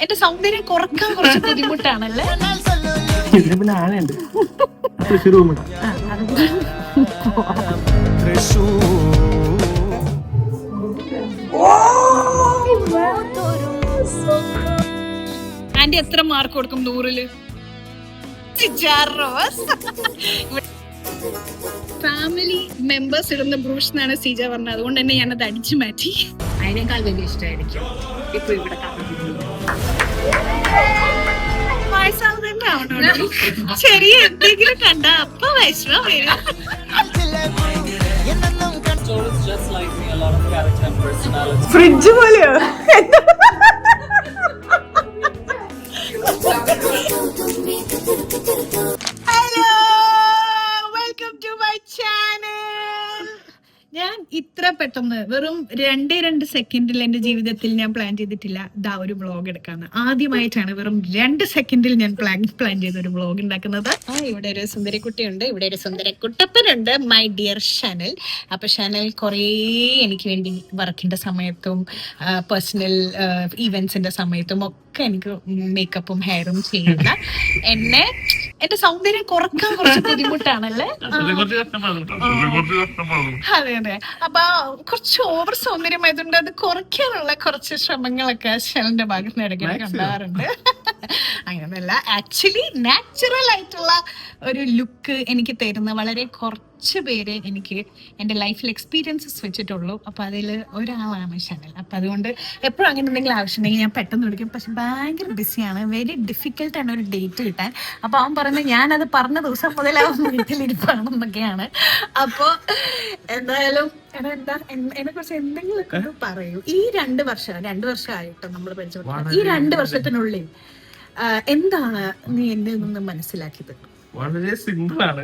എന്റെ സൗന്ദര്യം കുറക്കാൻ കുറച്ച് ബുദ്ധിമുട്ടാണല്ലേ. ഇതിന് പിന്നെ ആനയുണ്ട്. തൃശ്ശൂർ പോകുമ്പോൾ ആന്റി എത്ര മാർക്ക് കൊടുക്കും 100-ല്? ഫാമിലി മെമ്പേഴ്സ് ഇടുന്ന ബ്രൂഷ് എന്നാണ് സീജ പറഞ്ഞത്, അതുകൊണ്ട് തന്നെ ഞാനത് അടിച്ചു മാറ്റി. അതിനേക്കാൾ വലിയ ഇഷ്ടമായിരിക്കും ഇപ്പൊ ഇവിടെ ചെറിയ എന്തെങ്കിലും കണ്ട അപ്പൊ വൈഷ്ണവ വരും. ഫ്രിഡ്ജ് പോലെയോ? Hello, welcome to my channel. ഞാൻ ഇത്ര പെട്ടെന്ന് വെറും 2 സെക്കൻഡിൽ എന്റെ ജീവിതത്തിൽ ഞാൻ പ്ലാൻ ചെയ്തിട്ടില്ല ഒരു വ്ളോഗ് എടുക്കാന്ന്. ആദ്യമായിട്ടാണ് വെറും 2 സെക്കൻഡിൽ ഞാൻ പ്ലാൻ ചെയ്ത ഒരു വ്ളോഗ് ഉണ്ടാക്കുന്നത്. ഇവിടെ ഒരു സുന്ദരിക്കുട്ടിയുണ്ട്, ഇവിടെ ഒരു സുന്ദരക്കുട്ടപ്പനുണ്ട്, മൈ ഡിയർ ഷനൽ. അപ്പൊ ഷനൽ കുറേ എനിക്ക് വേണ്ടി വർക്കിന്റെ സമയത്തും പേഴ്സണൽ ഈവെന്റ്സിന്റെ സമയത്തും ഒക്കെ എനിക്ക് മേക്കപ്പും ഹെയറും ചെയ്യുന്ന എന്റെ സൗന്ദര്യം കുറക്കാൻ കുറച്ച് ബുദ്ധിമുട്ടാണല്ലേ. അതെ അതെ. അപ്പൊ കുറച്ച് ഓവർ സൗന്ദര്യമായതുകൊണ്ട് അത് കുറയ്ക്കാനുള്ള കുറച്ച് ശ്രമങ്ങളൊക്കെ ഷെലിന്റെ ഭാഗത്ത് നിന്ന് ഇടയ്ക്കിടെ കണ്ടാറുണ്ട്. അങ്ങനെയല്ല, ആക്ച്വലി നാച്ചുറൽ ആയിട്ടുള്ള ഒരു ലുക്ക് എനിക്ക് തരുന്ന വളരെ കുറച്ച് പേര് എനിക്ക് എൻ്റെ ലൈഫിൽ എക്സ്പീരിയൻസസ് വെച്ചിട്ടുള്ളൂ. അപ്പൊ അതിൽ ഒരാളാണ് ഷനൽ. അപ്പൊ അതുകൊണ്ട് എപ്പോഴും അങ്ങനെ എന്തെങ്കിലും ആവശ്യമുണ്ടെങ്കിൽ ഞാൻ പെട്ടെന്ന് വിളിക്കും. പക്ഷെ ഭയങ്കര ബിസിയാണ്, വെരി ഡിഫിക്കൽട്ടാണ് ഒരു ഡേറ്റ് കിട്ടാൻ. അപ്പൊ അവൻ പറയുന്നത് ഞാനത് പറഞ്ഞ ദിവസം മുതൽ അവൻ വീട്ടിലിരിപ്പാണെന്നൊക്കെയാണ്. അപ്പൊ എന്തായാലും എന്നെ കുറിച്ച് എന്തെങ്കിലുമൊക്കെ പറയൂ. ഈ 2 വർഷമായിട്ട് നമ്മൾ പരിചയപ്പെട്ടു. ഈ 2 വർഷത്തിനുള്ളിൽ എന്താണ് നീ എന്നെ നിന്ന് മനസ്സിലാക്കിയത്? വളരെ സിമ്പിൾ ആണ്,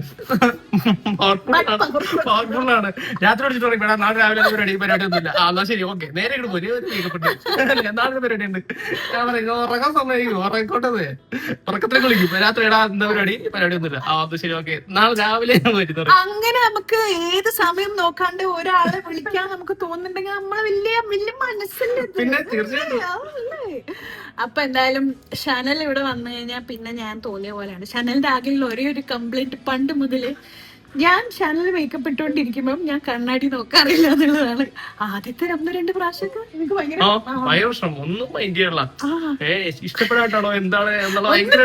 പവർഫുൾ ആണ്. രാത്രി വിളിച്ചിട്ട് പറയും വേണം നാളെ രാവിലെ പരിപാടി ഒന്നുമില്ല. എന്നാ ശരി, ഓക്കെ, നേരെ ഇങ്ങോട്ട് പോരും. നാളെ പരിപാടി ഉണ്ട്. ഞാൻ പറയും ഉറങ്ങാൻ സമയം ഉറങ്ങിക്കോട്ടത്, ഉറക്കത്തിലേക്ക് വിളിക്കും. രാത്രി ഇടാ എന്താ പരിപാടി ഒന്നുമില്ല. അത് ശരി, ഓക്കെ, നാളെ രാവിലെ വരുന്നത്. അങ്ങനെ നമുക്ക് ഏത് സമയം നോക്കാണ്ട് ഒരാളെ വിളിക്കാൻ നമുക്ക് തോന്നുന്നുണ്ടെങ്കിൽ നമ്മളെ വലിയ മനസ്സിന്റെ പിന്നെ തീർച്ചയായിട്ടും. അപ്പൊ എന്തായാലും ഷനൽ ഇവിടെ വന്നു കഴിഞ്ഞാൽ പിന്നെ ഞാൻ തോന്നിയ പോലെയാണ്. ഷനലിന്റെ ആകെയുള്ള ഒരേ ഒരു കംപ്ലൈന്റ് പണ്ട് മുതല് ഞാൻ ഷനൽ മേക്കപ്പ് ഇട്ടുകൊണ്ടിരിക്കുമ്പോ ഞാൻ കണ്ണാടി നോക്കാറില്ല എന്നുള്ളതാണ്. ആദ്യത്തെ 1-2 പ്രാവശ്യമൊക്കെ എനിക്ക് ഭയങ്കര ഒന്നും ഇഷ്ടപ്പെടാട്ടോ എന്താണ്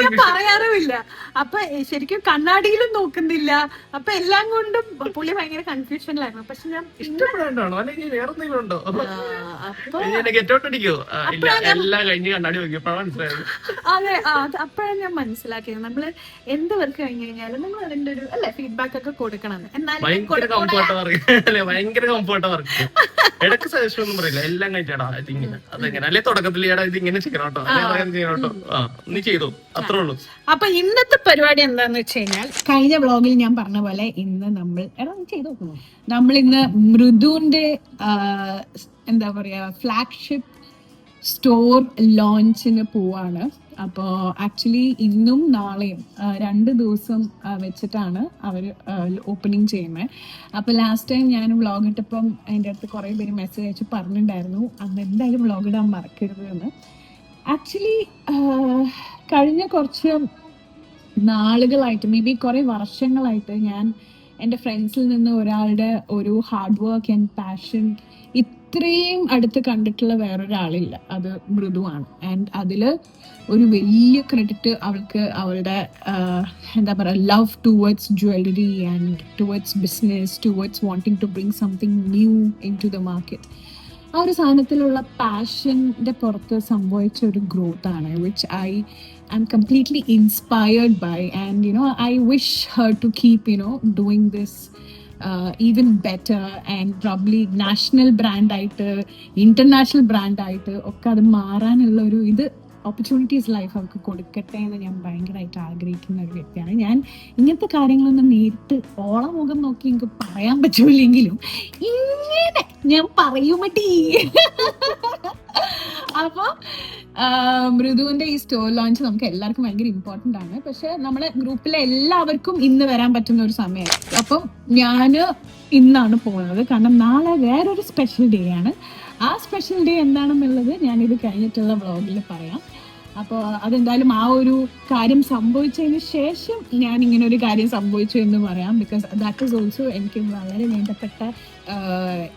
ഞാൻ പറയാറുമില്ല. അപ്പൊ ശരിക്കും കണ്ണാടിയിലും നോക്കുന്നില്ല. അപ്പൊ എല്ലാം കൊണ്ടും പുള്ളി ഭയങ്കര കൺഫ്യൂഷനിലായിരുന്നു. പക്ഷെ ഞാൻ ഇഷ്ടപ്പെടാണ്ടാണോ അല്ലെങ്കിൽ വേറെ എന്തെങ്കിലും ഉണ്ടോ? അതെ, അപ്പോഴാണ് ഞാൻ മനസ്സിലാക്കിയത് നമ്മള് എന്ത് വർക്ക് കഴിഞ്ഞു കഴിഞ്ഞാലും നമ്മൾ അതിന്റെ ഒരു ഫീഡ്ബാക്ക് ഒക്കെ കൊടുക്കണം. ഭയങ്കര കംഫർട്ട് വർക്ക്. ഇടയ്ക്ക് സജഷൻ ഒന്നും പറയില്ല, എല്ലാം കഴിച്ചാടാ ഇതിങ്ങനെ അതെങ്ങനെ അല്ലെ തുടക്കത്തിൽ ഇതിങ്ങനെ ചെയ്യണോട്ടോ ചെയ്യണോട്ടോ, നീ ചെയ്തോ, അത്രേ ഉള്ളൂ. അപ്പൊ ഇന്നത്തെ പരിപാടി എന്താന്ന് വെച്ച് കഴിഞ്ഞാൽ കഴിഞ്ഞ വ്ളോഗിൽ ഞാൻ പറഞ്ഞ പോലെ ഇന്ന് നമ്മൾ ഇന്ന് മൃദുവിന്റെ എന്താ പറയാ ഫ്ലാഗ്ഷിപ്പ് സ്റ്റോർ ലോഞ്ചിന് പോവാണ്. അപ്പോൾ ആക്ച്വലി ഇന്നും നാളെയും 2 ദിവസം വെച്ചിട്ടാണ് അവർ ഓപ്പണിങ് ചെയ്യുന്നത്. അപ്പോൾ ലാസ്റ്റ് ടൈം ഞാൻ വ്ളോഗ് ഇട്ടപ്പം അതിൻ്റെ അടുത്ത് കുറേ പേര് മെസ്സേജ് അയച്ച് പറഞ്ഞിട്ടുണ്ടായിരുന്നു അന്ന് എന്തായാലും വ്ളോഗ് ഇടാൻ മറക്കരുത് എന്ന്. ആക്ച്വലി കഴിഞ്ഞ കുറച്ച് നാളുകളായിട്ട് മേ ബി കുറേ വർഷങ്ങളായിട്ട് ഞാൻ എൻ്റെ ഫ്രണ്ട്സിൽ നിന്ന് ഒരാളുടെ ഒരു ഹാർഡ് വർക്ക് ആൻഡ് പാഷൻ ഇത്രയും അടുത്ത് കണ്ടിട്ടുള്ള വേറൊരാളില്ല, അത് മൃദുവാണ്. ആൻഡ് അതിൽ ഒരു വലിയ ക്രെഡിറ്റ് അവൾക്ക് അവളുടെ എന്താ പറയുക love towards jewellery and towards business, towards wanting to bring something new into the market. ആ ഒരു സാധനത്തിലുള്ള പാഷൻ്റെ പുറത്ത് സംഭവിച്ച ഒരു ഗ്രോത്ത് ആണ് which I'm completely inspired by, and I wish her to keep doing this even better and probably national brand ആയിട്ട് international brand ആയിട്ട് ഒക്കെ അത് മാറാനുള്ള ഒരു ഓപ്പർച്യൂണിറ്റീസ് ലൈഫ് അവർക്ക് കൊടുക്കട്ടെ എന്ന് ഞാൻ ഭയങ്കരമായിട്ട് ആഗ്രഹിക്കുന്ന ഒരു വ്യക്തിയാണ്. ഞാൻ ഇങ്ങനത്തെ കാര്യങ്ങളൊന്നും നേരിട്ട് മുഖം നോക്കി എനിക്ക് പറയാൻ പറ്റൂലെങ്കിലും ഇങ്ങനെ ഞാൻ പറയുമട്ടി. അപ്പോൾ മൃദുവിന്റെ ഈ സ്റ്റോർ ലോഞ്ച് നമുക്ക് എല്ലാവർക്കും ഭയങ്കര ഇമ്പോർട്ടൻ്റ് ആണ്. പക്ഷെ നമ്മുടെ ഗ്രൂപ്പിലെ എല്ലാവർക്കും ഇന്ന് വരാൻ പറ്റുന്ന ഒരു സമയമാണ്. അപ്പം ഞാൻ ഇന്നാണ് പോകുന്നത്, കാരണം നാളെ വേറൊരു സ്പെഷ്യൽ ഡേ ആണ്. ആ സ്പെഷ്യൽ ഡേ എന്താണെന്നുള്ളത് ഞാനിത് കഴിഞ്ഞിട്ടുള്ള വ്ളോഗിൽ പറയാം. അപ്പോൾ അതെന്തായാലും ആ ഒരു കാര്യം സംഭവിച്ചതിന് ശേഷം ഞാൻ ഇങ്ങനെ ഒരു കാര്യം സംഭവിച്ചു എന്ന് പറയാം. ബിക്കോസ് ദാറ്റ് ഈസ് ഓൾസോ എനിക്ക് വളരെ വേണ്ടപ്പെട്ട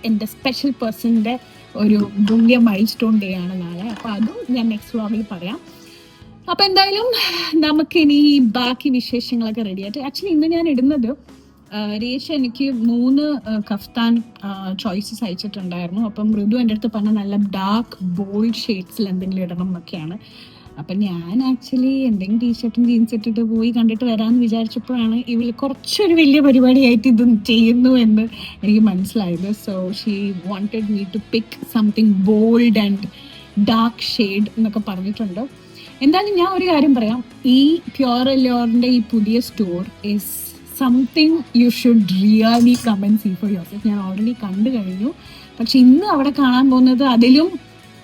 എൻ്റെ സ്പെഷ്യൽ പേഴ്സണിൻ്റെ ഒരു വലിയ മൈൽ സ്റ്റോൺ ഡേ ആണ് നാളെ. അപ്പോൾ അതും ഞാൻ നെക്സ്റ്റ് വ്ലോഗിൽ പറയാം. അപ്പോൾ എന്തായാലും നമുക്കിനി ബാക്കി വിശേഷങ്ങളൊക്കെ റെഡിയായിട്ട്, ആക്ച്വലി ഇന്ന് ഞാൻ ഇടുന്നത് രേഷ എനിക്ക് 3 കഫ്താൻ ചോയ്സസ് അയച്ചിട്ടുണ്ടായിരുന്നു. അപ്പം മൃദു എൻ്റെ അടുത്ത് പറഞ്ഞ നല്ല ഡാർക്ക് ബോൾഡ് ഷെയ്ഡ്സിൽ എന്തെങ്കിലും ഇടണം എന്നൊക്കെയാണ്. അപ്പം ഞാൻ ആക്ച്വലി എന്തെങ്കിലും ടീഷർട്ടും ജീൻസ് ഇട്ടിട്ട് പോയി കണ്ടിട്ട് വരാമെന്ന് വിചാരിച്ചപ്പോഴാണ് ഇവർ കുറച്ചൊരു വലിയ പരിപാടിയായിട്ട് ഇത് ചെയ്യുന്നു എന്ന് എനിക്ക് മനസ്സിലായത്. So she wanted me to pick something bold and dark shade എന്നൊക്കെ പറഞ്ഞിട്ടുണ്ട്. എന്തായാലും ഞാൻ ഒരു കാര്യം പറയാം, ഈ പ്യുർ എല്ലോറിൻ്റെ ഈ പുതിയ store is something you should really come and see for yourself. ഞാൻ ഓൾറെഡി കണ്ടു കഴിഞ്ഞു. പക്ഷെ ഇന്ന് അവിടെ കാണാൻ പോകുന്നത് അതിലും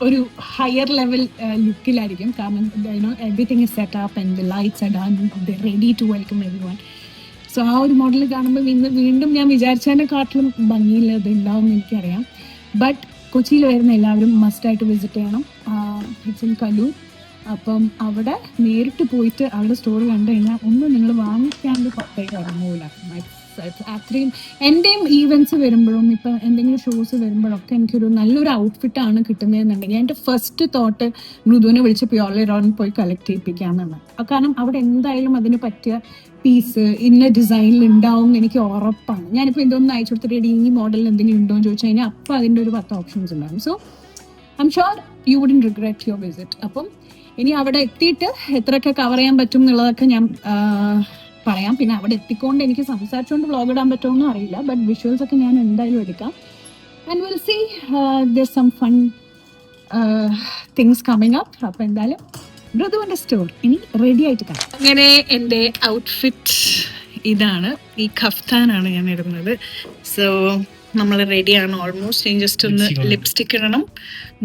ഒരു ഹയർ ലെവൽ ലുക്കിലായിരിക്കും. കാരണം everything is set up and the lights are done, the ready to welcome everyone. So ആ ഒരു മോഡൽ കാണുമ്പോൾ ഇന്ന് വീണ്ടും ഞാൻ വിചാരിച്ചതിനെക്കാട്ടിലും ഭംഗിയുള്ളത് ഉണ്ടാവും എന്ന് എനിക്കറിയാം. ബട്ട് കൊച്ചിയിൽ വരുന്ന എല്ലാവരും മസ്റ്റായിട്ട് വിസിറ്റ് ചെയ്യണം. It's in Kaloor. അപ്പം അവിടെ നേരിട്ട് പോയിട്ട് അവിടെ സ്റ്റോർ കണ്ടു കഴിഞ്ഞാൽ ഒന്നും നിങ്ങൾ വാങ്ങിക്കാണ്ട് പുറത്തേക്ക് ഇറങ്ങൂല. അത്രയും എൻ്റെയും ഈവൻറ്റ്സ് വരുമ്പോഴും ഇപ്പം എന്തെങ്കിലും ഷോസ് വരുമ്പോഴൊക്കെ എനിക്കൊരു നല്ലൊരു ഔട്ട്ഫിറ്റാണ് കിട്ടുന്നതെന്നുണ്ടെങ്കിൽ എൻ്റെ ഫസ്റ്റ് തോട്ട് മൃദുവിനെ വിളിച്ച് പ്യോർലി പോയി കളക്ട് ചെയ്യിപ്പിക്കാമെന്നാണ്. കാരണം അവിടെ എന്തായാലും അതിന് പറ്റിയ പീസ് ഇന്ന ഡിസൈനിൽ ഉണ്ടാവും എന്ന് എനിക്ക് ഉറപ്പാണ്. ഞാനിപ്പോൾ എന്തൊന്നും അയച്ചു കൊടുത്തിട്ട് ഈ മോഡലിൽ എന്തെങ്കിലും ഉണ്ടോ എന്ന് ചോദിച്ചു കഴിഞ്ഞാൽ അപ്പോൾ അതിൻ്റെ ഒരു 10 ഓപ്ഷൻസ് ഉണ്ടാകും. So I'm sure you wouldn't regret your visit. അപ്പം ഇനി അവിടെ എത്തിയിട്ട് എത്രയൊക്കെ കവർ ചെയ്യാൻ പറ്റും എന്നുള്ളതൊക്കെ ഞാൻ പറയാം. പിന്നെ അവിടെ എത്തിക്കൊണ്ട് എനിക്ക് സംസാരിച്ചുകൊണ്ട് വ്ളോഗ് ഇടാൻ പറ്റുമെന്നും അറിയില്ല. ബട്ട് വിഷ്വൽസ് ഒക്കെ ഞാൻ എന്തായാലും എടുക്കാം. And will see there some fun things coming up. അപ്പോൾ എന്തായാലും മൃദുവിൻ്റെ സ്റ്റോർ ഇനി റെഡി ആയിട്ട് കാണാം. അങ്ങനെ എൻ്റെ ഔട്ട്ഫിറ്റ് ഇതാണ്. ഈ കഫ്താനാണ് ഞാൻ ഇടുന്നത്. സോ നമ്മൾ റെഡിയാണ് ഓൾമോസ്റ്റ്. ഞാൻ ജസ്റ്റ് ഒന്ന് ലിപ്സ്റ്റിക് ഇടണം,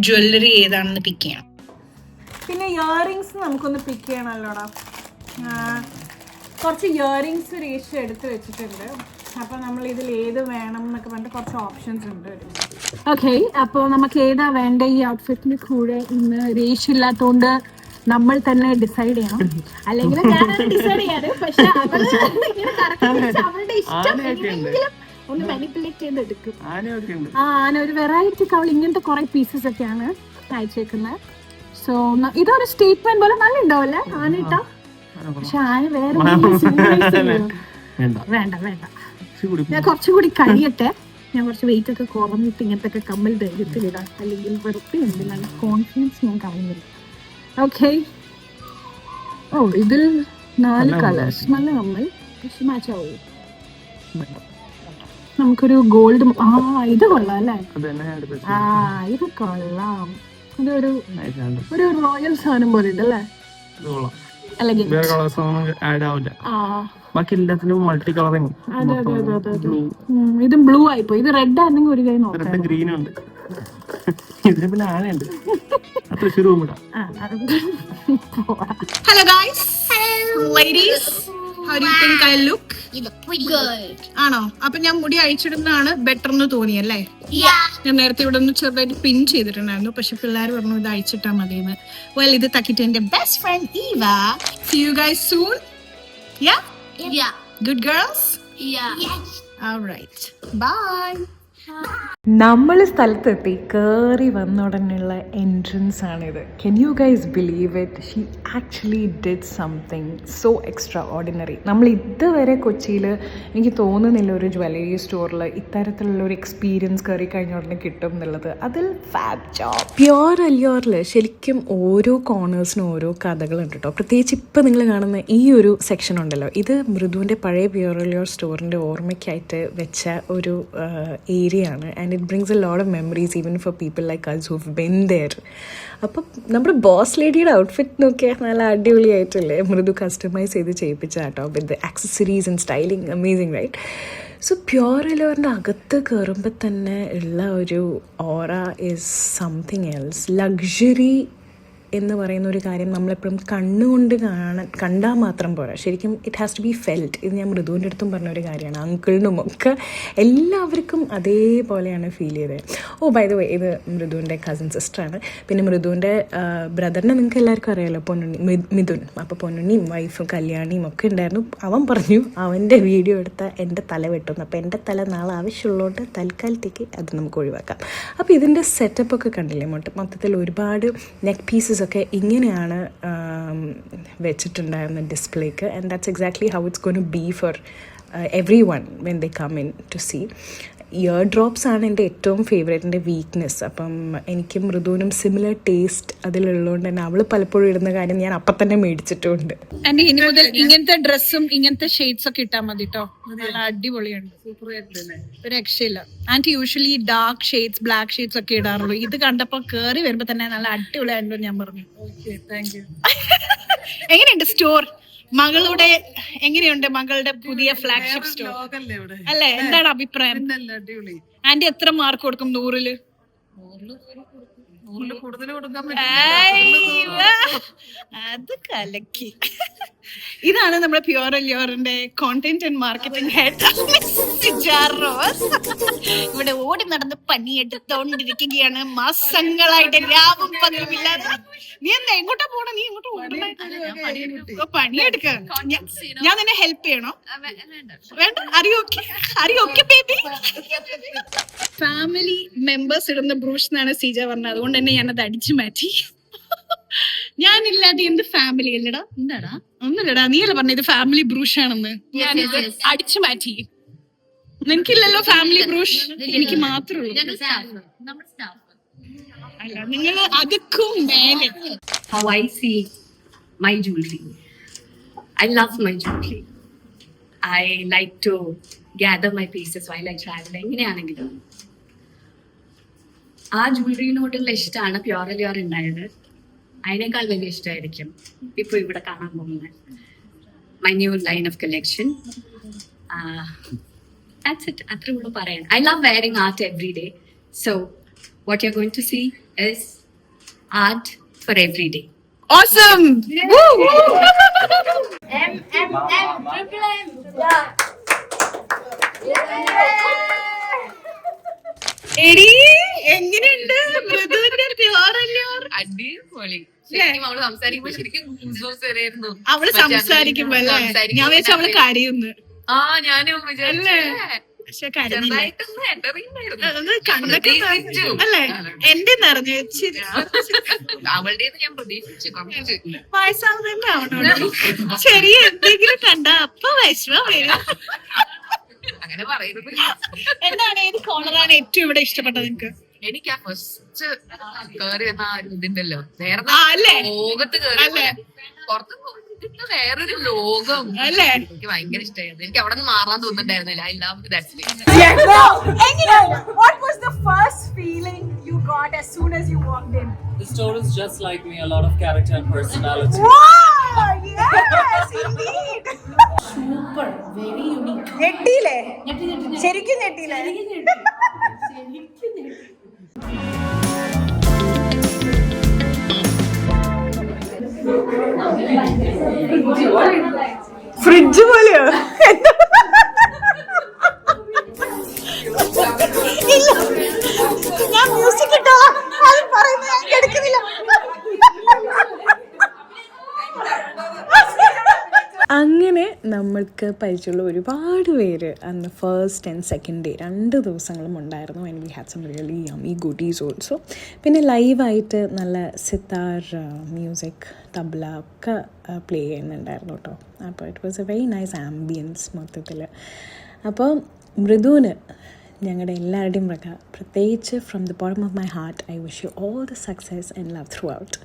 ജ്വല്ലറി ഏതാണെന്ന് പിക്ക് ചെയ്യണം. പിന്നെ ഇയറിങ്സ് നമുക്കൊന്ന് പിക്ക് ചെയ്യണമല്ലോടാ. കുറച്ച് ഇയറിങ്സ് രേഷ്യ എടുത്ത് വെച്ചിട്ടുണ്ട്. അപ്പോൾ നമ്മൾ ഇതിൽ ഏത് വേണം എന്നൊക്കെ പറഞ്ഞിട്ട് കുറച്ച് ഓപ്ഷൻസ് ഉണ്ട്. ഓക്കെ, അപ്പോൾ നമുക്ക് ഏതാ വേണ്ട ഈ ഔട്ട്ഫിറ്റിന് കൂടെ ഇന്ന് രേഷ്യ ഇല്ലാത്തതുകൊണ്ട് നമ്മൾ തന്നെ ഡിസൈഡ് ചെയ്യണം. അല്ലെങ്കിൽ ഞാനാണ് ഡിസൈഡ് ചെയ്യാറ്. പക്ഷെ അവളുടെ ഇഷ്ടം എങ്ങനെയെങ്കിലും ഒന്ന് മാനിപ്പുലേറ്റ് ചെയ്ത് എടുക്കും. ആന ഒരു വെറൈറ്റിക്ക് അവൾ ഇങ്ങനത്തെ കുറെ പീസസ് ഒക്കെയാണ് അയച്ചേക്കുന്നത്. സോ ഇതൊരു സ്റ്റേറ്റ്മെന്റ് പോലെ നല്ല ഉണ്ടാവല്ലേ ആന ഇട്ടാ. പക്ഷെ ആന വേറെ വേണ്ട വേണ്ട, ഞാൻ കുറച്ചുകൂടി കഴിയട്ടെ. ഞാൻ കുറച്ച് വെയിറ്റ് ഒക്കെ കുറഞ്ഞിട്ട് ഇങ്ങനത്തെ ഒക്കെ കമ്മൽ ധൈര്യത്തിലിടാം. അല്ലെങ്കിൽ വെറുതെ ഉണ്ട്, നല്ല കോൺഫിഡൻസ് ഞാൻ കളയുന്നില്ല. ഓക്കെ. ഓ ഇതിൽ 4 കളേഴ്സ്, നല്ല കമ്മൽ. പക്ഷെ മാച്ച് ആവൂ. നമുക്കൊരു ഗോൾഡ്. ഇത് കൊള്ളാം അല്ലേ? ഇത് കൊള്ളാം. ഇതൊരു റോയൽ സാധനം പോലെ ഉണ്ടല്ലേ? ഇത് ബ്ലൂ ആയിപ്പോ. ഇത് റെഡ് ആണെങ്കിൽ ഒരു കൈ നോക്കാം. Hello guys, ladies, how do you think I look? You look pretty good. ആണോ? അപ്പൊ ഞാൻ മുടി അഴിച്ചിടുന്നതാണ് ബെറ്റർ എന്ന് തോന്നിയല്ലേ? ഞാൻ നേരത്തെ ഇവിടെ ഒന്ന് ചെറുതായിട്ട് പിൻ ചെയ്തിട്ടുണ്ടായിരുന്നു. പക്ഷെ പിള്ളേർ പറഞ്ഞു ഇത് അഴിച്ചിട്ടാ മതിയെന്ന്. വെൽ, ഇത് തക്കിട്ട് എന്റെ best friend Eva. See you guys soon. Yeah? Yeah. Good girls? Yeah. Yes. All right. Bye. നമ്മൾ സ്ഥലത്തെത്തി. കയറി വന്ന ഉടനെയുള്ള എൻട്രൻസ് ആണിത്. Can you guys believe it? She actually did something so extra ordinary. നമ്മൾ ഇതുവരെ കൊച്ചിയിൽ എനിക്ക് തോന്നുന്നില്ല ഒരു ജ്വല്ലറി സ്റ്റോറിൽ ഇത്തരത്തിലുള്ള ഒരു എക്സ്പീരിയൻസ് കയറി കഴിഞ്ഞ ഉടനെ കിട്ടും എന്നുള്ളത്. അതിൽ ഫാബ് ജോബ്. പ്യുർ അല്യോറിൽ ശരിക്കും ഓരോ കോർണേഴ്സിനും ഓരോ കഥകളുണ്ട് കേട്ടോ. പ്രത്യേകിച്ച് ഇപ്പം നിങ്ങൾ കാണുന്ന ഈ ഒരു സെക്ഷൻ ഉണ്ടല്ലോ, ഇത് മൃദുവിൻ്റെ പഴയ പ്യുർ അല്യോർ സ്റ്റോറിൻ്റെ ഓർമ്മയ്ക്കായിട്ട് വെച്ച ഒരു ഏരിയ ആണ്. And it brings a lot of memories even for people like us who've been there. അപ്പം നമ്മുടെ ബോസ് ലേഡിയുടെ ഔട്ട്ഫിറ്റ് നോക്കിയാൽ നല്ല അടിപൊളിയായിട്ടല്ലേ മൃദു കസ്റ്റമൈസ് ചെയ്ത് ചെയ്യിപ്പിച്ച കേട്ടോ. With accessories and styling amazing, right? So pure അല്യോറിൻ്റെ അകത്ത് കയറുമ്പോൾ തന്നെ ഉള്ള ഒരു aura is something else. Luxury എന്ന് പറയുന്ന ഒരു കാര്യം നമ്മളെപ്പോഴും കണ്ണുകൊണ്ട് കണ്ടാൽ മാത്രം പോരാ, ശരിക്കും it has to be felt. ഇത് ഞാൻ മൃദുവിൻ്റെ അടുത്തും പറഞ്ഞൊരു കാര്യമാണ്, അങ്കിളിനും ഒക്കെ എല്ലാവർക്കും അതേപോലെയാണ് ഫീൽ ചെയ്തത്. ഓ ബൈ ദ വേ, ഇത് മൃദുവിൻ്റെ കസിൻ സിസ്റ്ററാണ്. പിന്നെ മൃദുവിൻ്റെ ബ്രദറിനെ നിങ്ങൾക്ക് എല്ലാവർക്കും അറിയാമല്ലോ, പൊന്നുണ്ണി, മിഥുൻ. അപ്പോൾ പൊന്നുണ്ണിയും വൈഫും കല്യാണിയും ഒക്കെ ഉണ്ടായിരുന്നു. അവൻ പറഞ്ഞു അവൻ്റെ വീഡിയോ എടുത്താൽ എൻ്റെ തല വെട്ടുന്നു. അപ്പോൾ എൻ്റെ തല നാളെ ആവശ്യമുള്ളതുകൊണ്ട് തൽക്കാലത്തേക്ക് അത് നമുക്ക് ഒഴിവാക്കാം. അപ്പോൾ ഇതിൻ്റെ സെറ്റപ്പൊക്കെ കണ്ടില്ലേ, മൊത്തത്തിൽ ഒരുപാട് നെക്ക് പീസസ് ഒക്കെ ഇങ്ങനെയാണ് വെച്ചിട്ടുണ്ടായിരുന്ന ഡിസ്പ്ലേക്ക്. And that's exactly how it's going to be for everyone when they come in to see. Ear drops ആണ് എൻ്റെ ഏറ്റവും ഫേവറേറ്റ്, എൻ്റെ വീക്ക്നെസ്. അപ്പം എനിക്ക് മൃദുവിനും സിമിലർ ടേസ്റ്റ് അതിലുള്ളതുകൊണ്ട് തന്നെ അവൾ പലപ്പോഴും ഇടുന്ന കാര്യം ഞാൻ അപ്പം തന്നെ മേടിച്ചിട്ടുണ്ട്. ആൻഡ് ഇനി മുതൽ ഇങ്ങനത്തെ ഡ്രസ്സും ഇങ്ങനത്തെ ഷെയ്ഡ്സ് ഒക്കെ ഇട്ടാൽ മതി കേട്ടോ, നല്ല അടിപൊളിയുണ്ട്, ഒരു രക്ഷയില്ല. And usually dark shades, black shades ഒക്കെ ഇടാറുള്ളൂ. ഇത് കണ്ടപ്പോ കേറി വരുമ്പോ തന്നെ നല്ല അടിപൊളിയായിട്ടുണ്ടോ ഞാൻ പറഞ്ഞു. എങ്ങനെയുണ്ട് സ്റ്റോർ? മകളുടെ എങ്ങനെയുണ്ട് മകളുടെ പുതിയ ഫ്ലാഗ്ഷിപ്പ് സ്റ്റോർ അല്ലേ? എന്താണ് അഭിപ്രായം? ആന്റി എത്ര മാർക്ക് കൊടുക്കും 100-ല്? അത് കലക്കി. ഇതാണ് നമ്മുടെ പ്യൂർ ലിയോറിന്റെ കോണ്ടന്റ് ആൻഡ് മാർക്കറ്റിംഗ് ഹെഡ് ജാറോസ്. ഇവിടെ ഓടി നടന്ന് പണിയെടുത്തോണ്ടിരിക്കുകയാണ് മാസങ്ങളായിട്ട്, രാവും പകലുമില്ലാതെ. നീ എന്താ എങ്ങോട്ടാ പോണ? നീ എങ്ങോട്ടാ ഓടണേ? പണിയെടുക്ക. ഞാൻ നിന്നെ ഹെൽപ്പ് ചെയ്യണോ? വേണ്ട. അറിയോക്കെ ബേബി. ഫാമിലി മെമ്പേഴ്സ് ഇടുന്ന ബ്രൂഷ് എന്നാണ് സീജ പറഞ്ഞത്, അതുകൊണ്ട് തന്നെ ഞാനത് അടിച്ചു മാറ്റി. ഞാനില്ലാതെ എന്ത് ഫാമിലി അല്ലടാ? എന്താടാ? ഒന്നുമില്ലടാ, നീയല്ലേ പറഞ്ഞ ഇത് ഫാമിലി ബ്രൂഷ് ആണെന്ന്. ഞാനിത് അടിച്ചു മാറ്റി. നിനക്കില്ലല്ലോ ഫാമിലി ബ്രൂഷ്, എനിക്ക് മാത്രമേ ഉള്ളൂ. അല്ല, നിങ്ങൾ അതുക്കും മേലെ. How I see my jewelry. I love my jewelry. I like to gather my pieces while I travel. എങ്ങനെയാണെങ്കിലും ആ ജ്വല്ലറിനോടുള്ള ഇഷ്ടമാണ് പ്യൂർ ലിയോർ ഉണ്ടായത്. അതിനേക്കാൾ വലിയ ഇഷ്ടമായിരിക്കും ഇപ്പൊ ഇവിടെ കാണാൻ പോകുന്നത് my new line of collection. That's it. അത്രേ ഉള്ളൂ പറയാൻ. I love wearing art every day. So what you're going to see is art for every day. Awesome! Woo! എടി എങ്ങനെയുണ്ട് മൃദുവിന്റെ പ്യൂർ ലിയോർ? അടിപൊളി. ശരിക്കും അവള് സംസാരിക്കുമ്പോ ശരിക്കും goosebumps വരെയായിരുന്നു. അവള് സംസാരിക്കുമ്പോ അല്ലേ? ഞാൻ വിചാരിച്ചു അവള് കരയുന്നു. ആ ഞാനും വിചാരിച്ചേ. പക്ഷെ കരഞ്ഞില്ല. ചെറുതായിട്ടൊന്ന് എടറിണ്ടായിരുന്നു. കണ്ണൊക്കെ അല്ലേ എന്റെ നിറഞ്ഞു. അവളുടെ ഞാൻ പ്രതീക്ഷിച്ചു കുറച്ച്. വയസ്സാവുന്ന അവനോട് ചെറിയ എന്തെങ്കിലും കണ്ട അപ്പൊ വിഷമം വരും. അങ്ങനെ പറയുന്നത്. എന്താണ്, ഏത് കോർണറാണ് ഏറ്റവും ഇവിടെ ഇഷ്ടപ്പെട്ടത് നിനക്ക്? എനിക്ക് ആ ഫസ്റ്റ് കേറി വന്ന ആ ഒരു ഇതുണ്ടല്ലോ, വേറെ അല്ലേ? ലോകത്ത് കേറി പുറത്ത് വേറൊരു ലോകം അല്ലേ? എനിക്ക് ഭയങ്കര ഇഷ്ടമായിരുന്നു. എനിക്ക് അവിടെ നിന്ന് മാറാൻ തോന്നുന്നുണ്ടായിരുന്നില്ല. I love that place. What was the first feeling you got as soon as you walked in? The store is just like me, a lot of character and personality. Wow! Yes, indeed. Super, very unique. ഞെട്ടിയില്ലേ? ശരിക്കും ഞെട്ടിയില്ലേ? Fridge പോലെയോ? ഞാൻ music ഇട്ടോ അത് പറയുന്നത് ഞാൻ കേൾക്കുന്നില്ല. അങ്ങനെ നമ്മൾക്ക് പരിചയമുള്ള ഒരുപാട് പേര് അന്ന് ഫസ്റ്റ് ആൻഡ് സെക്കൻഡ് ഡേ 2 ദിവസങ്ങളും ഉണ്ടായിരുന്നു. And we had some really yummy goodies also. പിന്നെ ലൈവായിട്ട് നല്ല സിത്താർ മ്യൂസിക്, തബ്ല ഒക്കെ പ്ലേ ചെയ്യുന്നുണ്ടായിരുന്നു കേട്ടോ. അപ്പോൾ it was A very nice ambience മൊത്തത്തിൽ. അപ്പോൾ മൃദുവിന് ഞങ്ങളുടെ എല്ലാവരുടെയും പ്രത്യേകിച്ച് from the bottom of my heart I wish you all the success and love through out.